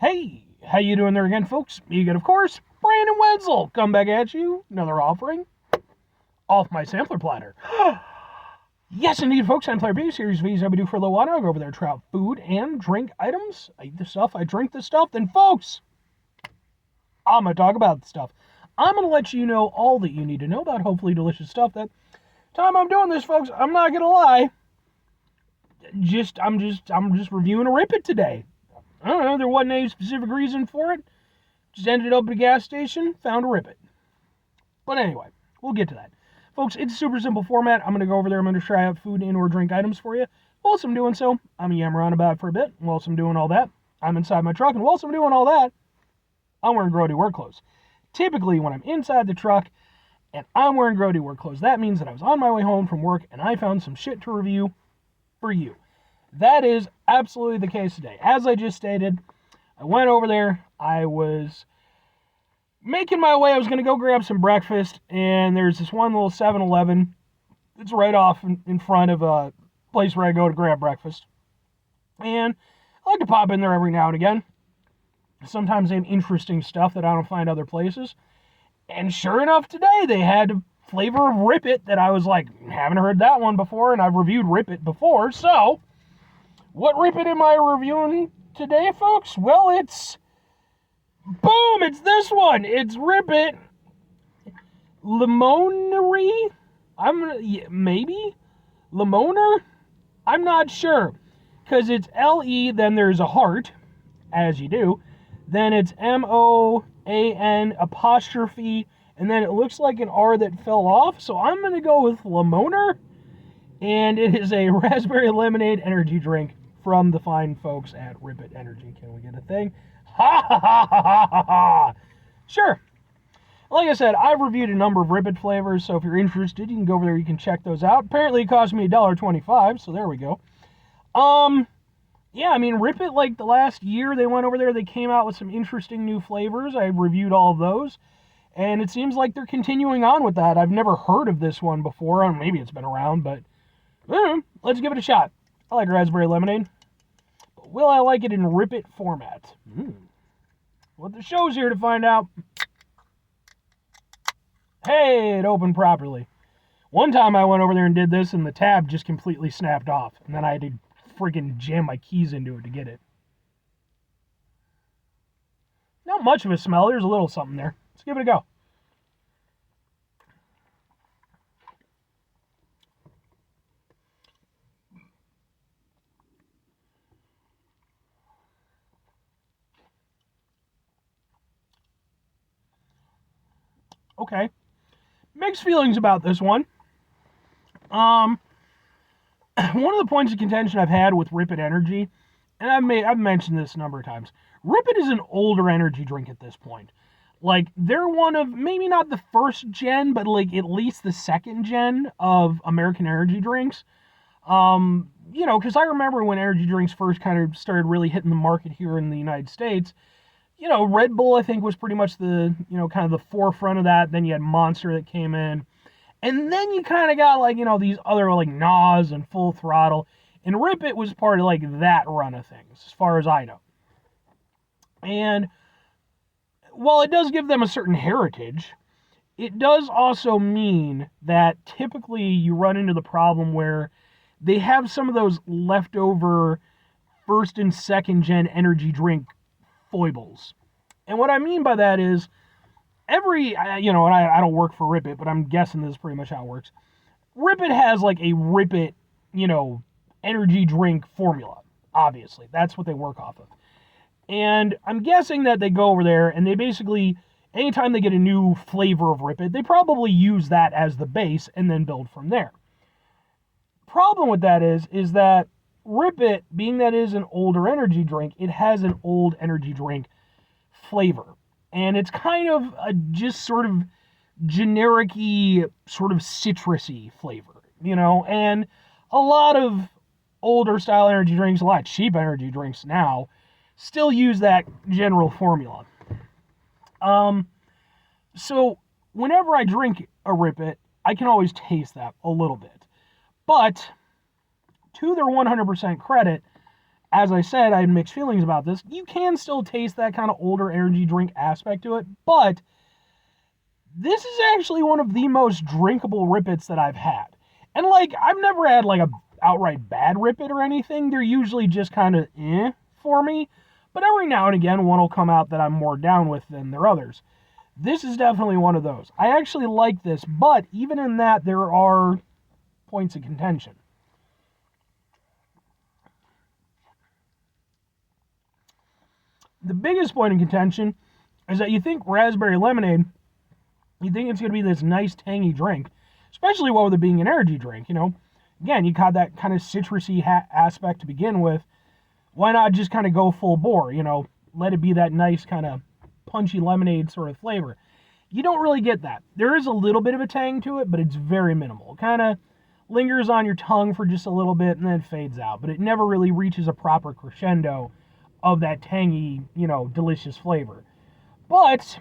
Hey, how you doing there again, folks? You get, of course, Brandon Wenzel. Come back at you. Another offering off my sampler platter. Yes, indeed, folks. I'm Player B, Series V's I do for LeMoan'R. I'll go over there, try out food and drink items. I eat the stuff, I drink the stuff. Then, folks, I'm going to talk about the stuff. I'm going to let you know all that you need to know about hopefully delicious stuff. That time I'm doing this, folks, I'm not going to lie. I'm just reviewing a Rip It today. I don't know, there wasn't any specific reason for it. Just ended up at a gas station, found a Rip It. But anyway, we'll get to that. Folks, it's a super simple format. I'm going to go over there. I'm going to try out food and or drink items for you. Whilst I'm doing so, I'm going to yammer on about it for a bit. Whilst I'm doing all that, I'm inside my truck. And whilst I'm doing all that, I'm wearing grody work clothes. Typically, when I'm inside the truck and I'm wearing grody work clothes, that means that I was on my way home from work and I found some shit to review for you. That is absolutely the case today. As I just stated, I went over there. I was making my way. I was going to go grab some breakfast, and there's this one little 7-Eleven. It's right off in front of a place where I go to grab breakfast. And I like to pop in there every now and again. Sometimes they have interesting stuff that I don't find other places. And sure enough, today they had a flavor of Rip It that I was like, haven't heard that one before, and I've reviewed Rip It before. So, what Rip It am I reviewing today, folks? Well, it's boom! It's this one. It's Rip It LeMoan'R. Maybe LeMoan'R. I'm not sure because it's LE. Then there's a heart, as you do. Then it's MOAN apostrophe, and then it looks like an R that fell off. So I'm gonna go with LeMoan'R, and it is a raspberry lemonade energy drink from the fine folks at Rip It Energy. Can we get a thing? Ha ha ha ha ha ha ha! Sure. Like I said, I've reviewed a number of Rip It flavors, so if you're interested, you can go over there, you can check those out. Apparently it cost me $1.25, so there we go. Yeah, I mean, Rip It, like the last year they went over there, they came out with some interesting new flavors. I reviewed all of those, and it seems like they're continuing on with that. I've never heard of this one before, and maybe it's been around, but let's give it a shot. I like raspberry lemonade. But will I like it in Rip It format? Well, the show's here to find out. Hey, it opened properly. One time I went over there and did this, and the tab just completely snapped off. And then I had to freaking jam my keys into it to get it. Not much of a smell. There's a little something there. Let's give it a go. Okay. Mixed feelings about this one. One of the points of contention I've had with Rip It Energy, and I've mentioned this a number of times, Rip It is an older energy drink at this point. Like, they're one of, maybe not the first gen, but like at least the second gen of American energy drinks. Because I remember when energy drinks first kind of started really hitting the market here in the United States. Red Bull, I think, was pretty much the, kind of the forefront of that. Then you had Monster that came in. And then you kind of got, like, these other, like, NOS and Full Throttle. And Rip It was part of, like, that run of things, as far as I know. And while it does give them a certain heritage, it does also mean that typically you run into the problem where they have some of those leftover first and second gen energy drink foibles. And what I mean by that is and I don't work for Rip It, but I'm guessing this is pretty much how it works. Rip It has like a Rip It, energy drink formula. Obviously, that's what they work off of. And I'm guessing that they go over there and they basically, anytime they get a new flavor of Rip It, they probably use that as the base and then build from there. Problem with that is that Rip It, being that it is an older energy drink, it has an old energy drink flavor. And it's kind of just sort of generic-y, sort of citrusy flavor, And a lot of older style energy drinks, a lot of cheap energy drinks now, still use that general formula. So whenever I drink a Rip It, I can always taste that a little bit. But to their 100% credit, as I said, I had mixed feelings about this. You can still taste that kind of older energy drink aspect to it, but this is actually one of the most drinkable Rip Its that I've had. And like, I've never had like a outright bad Rip It or anything. They're usually just kind of for me. But every now and again, one will come out that I'm more down with than their others. This is definitely one of those. I actually like this, but even in that, there are points of contention. The biggest point of contention is that you think raspberry lemonade, you think it's going to be this nice tangy drink, especially with it being an energy drink, you know. Again, you got that kind of citrusy aspect to begin with. Why not just kind of go full bore, you know, let it be that nice kind of punchy lemonade sort of flavor. You don't really get that. There is a little bit of a tang to it, but it's very minimal. It kind of lingers on your tongue for just a little bit and then fades out, but it never really reaches a proper crescendo of that tangy, you know, delicious flavor. But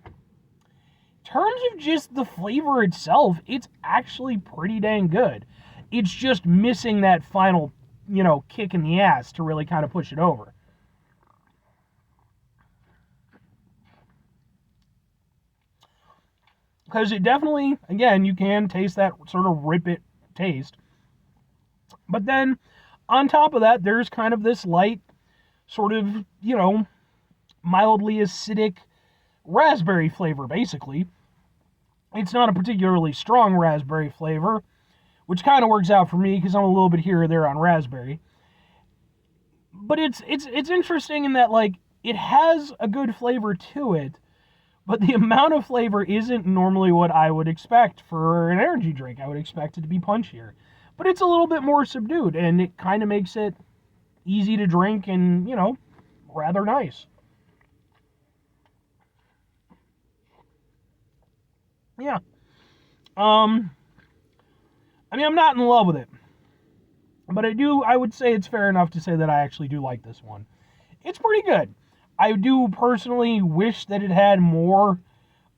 in terms of just the flavor itself, it's actually pretty dang good. It's just missing that final, you know, kick in the ass to really kind of push it over. Because it definitely, again, you can taste that sort of Rip It taste. But then, on top of that, there's kind of this light, sort of, you know, mildly acidic raspberry flavor, basically. It's not a particularly strong raspberry flavor, which kind of works out for me because I'm a little bit here or there on raspberry. But it's interesting in that, like, it has a good flavor to it, but the amount of flavor isn't normally what I would expect for an energy drink. I would expect it to be punchier. But it's a little bit more subdued, and it kind of makes it easy to drink and, you know, rather nice. Yeah. I mean, I'm not in love with it. But I would say it's fair enough to say that I actually do like this one. It's pretty good. I do personally wish that it had more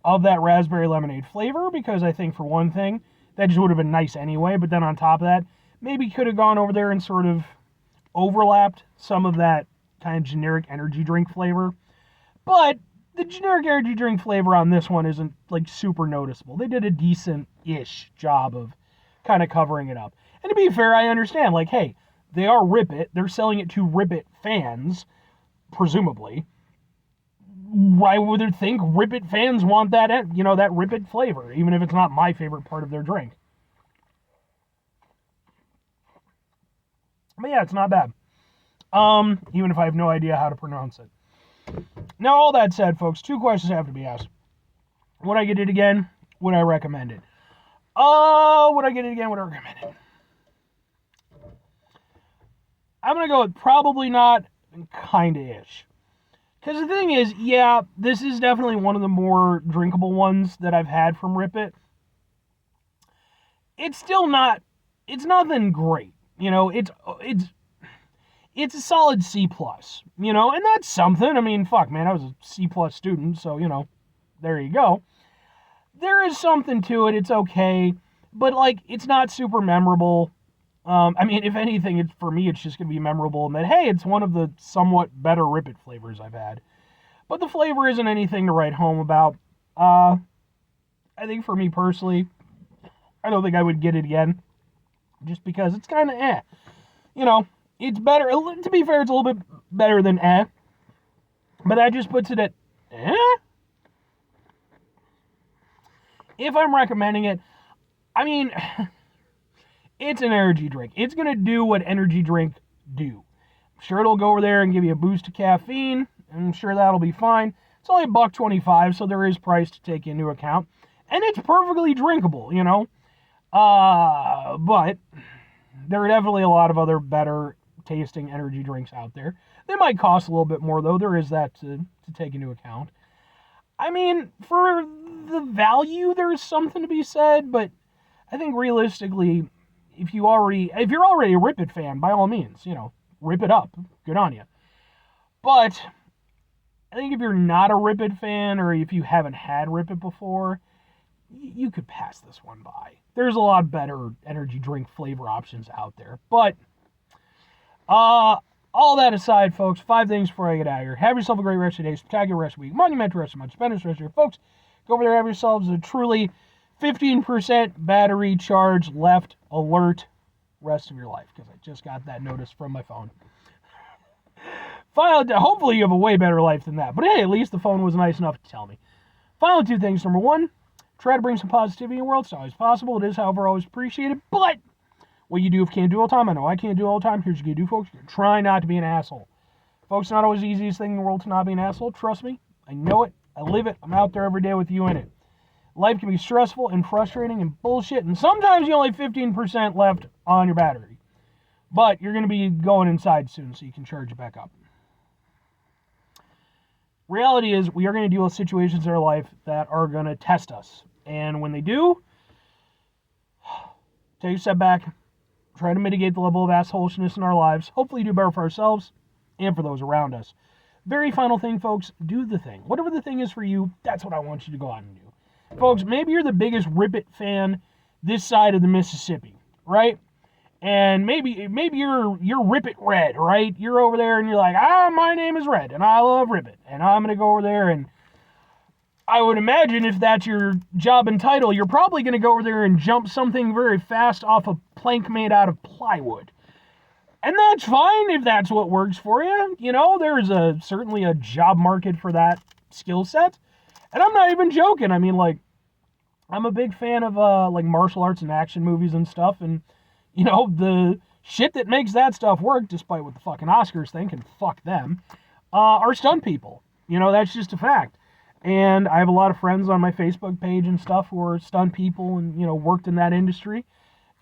of that raspberry lemonade flavor because I think, for one thing, that just would have been nice anyway. But then on top of that, maybe could have gone over there and sort of overlapped some of that kind of generic energy drink flavor. But the generic energy drink flavor on this one isn't like super noticeable. They did a decent-ish job of kind of covering it up. And to be fair, I understand, like, hey, they are Rip It. They're selling it to Rip It fans, presumably. Why would they think Rip It fans want that, you know, that Rip It flavor, even if it's not my favorite part of their drink? But yeah, it's not bad. Even if I have no idea how to pronounce it. Now, all that said, folks, two questions have to be asked. Would I get it again? Would I recommend it? Would I get it again? Would I recommend it? I'm going to go with probably not, kinda-ish. Because the thing is, yeah, this is definitely one of the more drinkable ones that I've had from Rip It. It's still not, it's nothing great. You know, it's a solid C+, you know, and that's something. I mean, fuck, man, I was a C+ student, so, you know, there you go. There is something to it. It's okay, but, like, it's not super memorable. I mean, if anything, it's for me, it's just going to be memorable in that, hey, it's one of the somewhat better Rip It flavors I've had. But the flavor isn't anything to write home about. I think for me personally, I don't think I would get it again. Just because it's kind of You know, it's better. To be fair, it's a little bit better than But that just puts it at If I'm recommending it, I mean, it's an energy drink. It's going to do what energy drink do. I'm sure it'll go over there and give you a boost of caffeine. I'm sure that'll be fine. It's only $1.25, so there is price to take into account. And it's perfectly drinkable, you know. But there are definitely a lot of other better tasting energy drinks out there. They might cost a little bit more, though. There is that to take into account. I mean, for the value, there's something to be said, but I think realistically, if you're already a Rip It fan, by all means, you know, rip it up. Good on you. But I think if you're not a Rip It fan, or if you haven't had Rip It before, you could pass this one by. There's a lot better energy drink flavor options out there. But All that aside, folks, 5 things before I get out of here. Have yourself a great rest of your day, spectacular rest of your week, monumental rest of your month, spend this rest of your folks. Go over there, have yourselves a truly 15% battery charge left alert rest of your life, because I just got that notice from my phone. Hopefully you have a way better life than that, but hey, at least the phone was nice enough to tell me. Final 2 things. Number 1, try to bring some positivity in the world. It's not always possible. It is, however, always appreciated, but what you do if you can't do all the time, I know I can't do all the time. Here's what you do, folks. Try not to be an asshole. Folks, it's not always the easiest thing in the world to not be an asshole. Trust me. I know it. I live it. I'm out there every day with you in it. Life can be stressful and frustrating and bullshit, and sometimes you only have 15% left on your battery. But you're going to be going inside soon, so you can charge it back up. Reality is, we are going to deal with situations in our life that are going to test us. And when they do, take a step back, try to mitigate the level of assholishness in our lives, hopefully do better for ourselves and for those around us. Very final thing, folks, do the thing. Whatever the thing is for you, that's what I want you to go out and do. Folks, maybe you're the biggest Rip It fan this side of the Mississippi, right? And maybe you're Rip It Red, right? You're over there and you're like, my name is Red and I love Rip It, and I'm gonna go over there, and I would imagine if that's your job and title, you're probably gonna go over there and jump something very fast off a plank made out of plywood. And that's fine if that's what works for you. You know, there's certainly a job market for that skill set. And I'm not even joking. I mean, like, I'm a big fan of like martial arts and action movies and stuff, and you know, the shit that makes that stuff work, despite what the fucking Oscars think, and fuck them, are stunt people. You know, that's just a fact. And I have a lot of friends on my Facebook page and stuff who are stunt people and, you know, worked in that industry.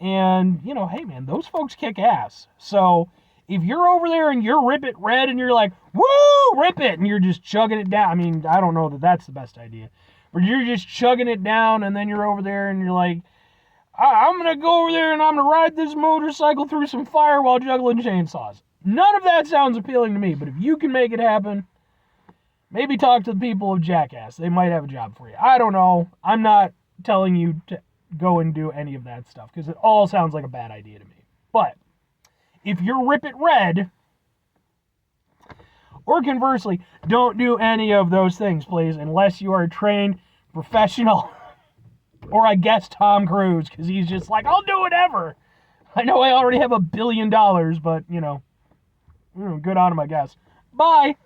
And, you know, hey, man, those folks kick ass. So if you're over there and you're Rip It Red and you're like, woo, rip it, and you're just chugging it down. I mean, I don't know that that's the best idea. But you're just chugging it down, and then you're over there and you're like, I'm going to go over there and I'm going to ride this motorcycle through some fire while juggling chainsaws. None of that sounds appealing to me, but if you can make it happen, maybe talk to the people of Jackass. They might have a job for you. I don't know. I'm not telling you to go and do any of that stuff, because it all sounds like a bad idea to me. But if you're Rip It Red, or conversely, don't do any of those things, please, unless you are a trained professional. Or I guess Tom Cruise, because he's just like, I'll do whatever. I know I already have $1 billion, but, you know, good on him, I guess. Bye.